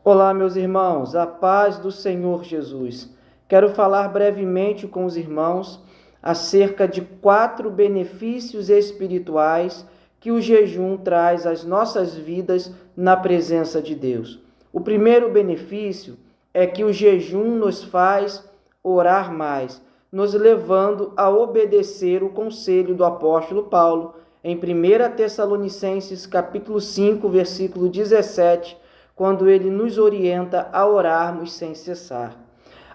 Olá, meus irmãos, a paz do Senhor Jesus. Quero falar brevemente com os irmãos acerca de 4 benefícios espirituais que o jejum traz às nossas vidas na presença de Deus. O primeiro benefício é que o jejum nos faz orar mais, nos levando a obedecer o conselho do apóstolo Paulo em 1 Tessalonicenses capítulo 5, versículo 17, quando ele nos orienta a orarmos sem cessar.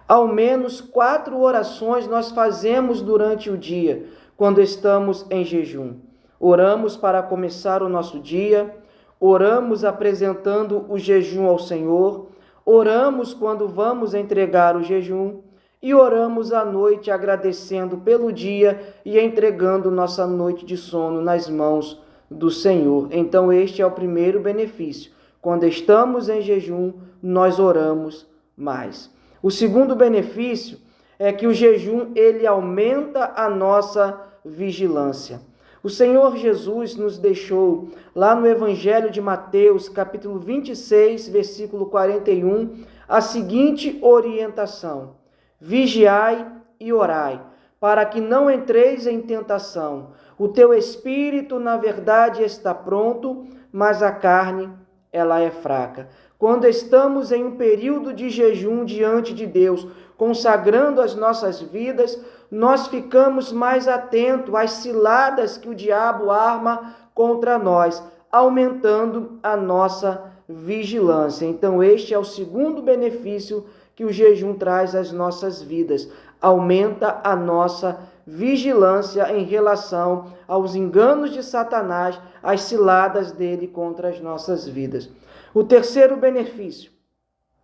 Ao menos 4 orações nós fazemos durante o dia, quando estamos em jejum. Oramos para começar o nosso dia, oramos apresentando o jejum ao Senhor, oramos quando vamos entregar o jejum e oramos à noite agradecendo pelo dia e entregando nossa noite de sono nas mãos do Senhor. Então este é o primeiro benefício. Quando estamos em jejum, nós oramos mais. O segundo benefício é que o jejum ele aumenta a nossa vigilância. O Senhor Jesus nos deixou lá no Evangelho de Mateus, capítulo 26, versículo 41, a seguinte orientação: vigiai e orai, para que não entreis em tentação. O teu espírito, na verdade, está pronto, mas a carne ela é fraca. Quando estamos em um período de jejum diante de Deus, consagrando as nossas vidas, nós ficamos mais atentos às ciladas que o diabo arma contra nós, aumentando a nossa vigilância. Então, este é o segundo benefício que o jejum traz às nossas vidas. Aumenta a nossa vigilância em relação aos enganos de Satanás, às ciladas dele contra as nossas vidas. O terceiro benefício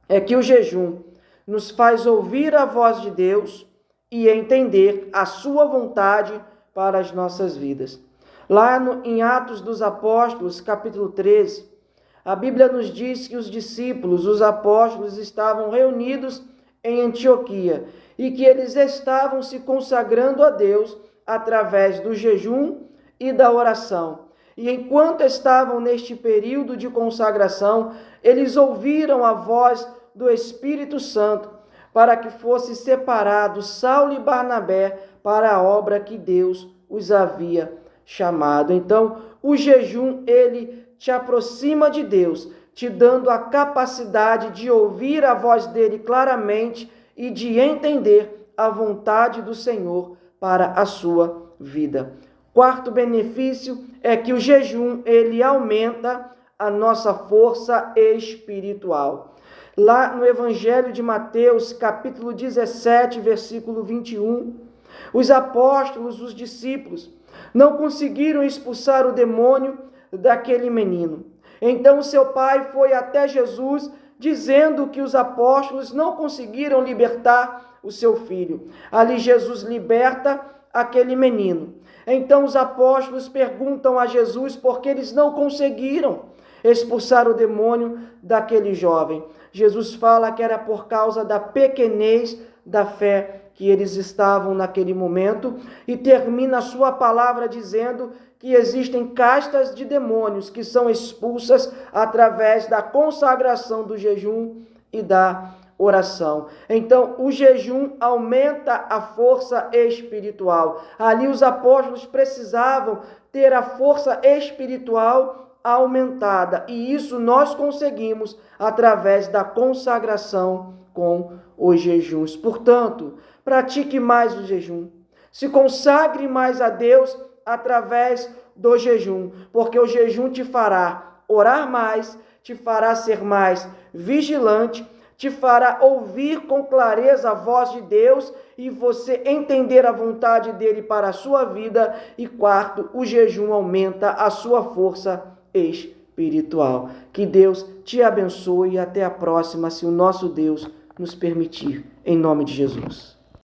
é que o jejum nos faz ouvir a voz de Deus e entender a sua vontade para as nossas vidas. Lá em Atos dos Apóstolos, capítulo 13, a Bíblia nos diz que os discípulos, os apóstolos, estavam reunidos em Antioquia e que eles estavam se consagrando a Deus através do jejum e da oração. E enquanto estavam neste período de consagração, eles ouviram a voz do Espírito Santo para que fosse separado Saulo e Barnabé para a obra que Deus os havia chamado. Então, o jejum, ele te aproxima de Deus, te dando a capacidade de ouvir a voz dele claramente e de entender a vontade do Senhor para a sua vida. Quarto benefício é que o jejum, ele aumenta a nossa força espiritual. Lá no Evangelho de Mateus, capítulo 17, versículo 21, os apóstolos, os discípulos, não conseguiram expulsar o demônio daquele menino. Então seu pai foi até Jesus, dizendo que os apóstolos não conseguiram libertar o seu filho. Ali Jesus liberta aquele menino. Então os apóstolos perguntam a Jesus por que eles não conseguiram expulsar o demônio daquele jovem. Jesus fala que era por causa da pequenez da fé que eles estavam naquele momento e termina a sua palavra dizendo que existem castas de demônios que são expulsas através da consagração do jejum e da oração. Então, o jejum aumenta a força espiritual. Ali os apóstolos precisavam ter a força espiritual aumentada, e isso nós conseguimos através da consagração com os jejuns. Portanto, pratique mais o jejum. Se consagre mais a Deus através do jejum, porque o jejum te fará orar mais, te fará ser mais vigilante, te fará ouvir com clareza a voz de Deus e você entender a vontade dele para a sua vida. E quarto, o jejum aumenta a sua força espiritual. Que Deus te abençoe e até a próxima, se o nosso Deus nos permitir. Em nome de Jesus.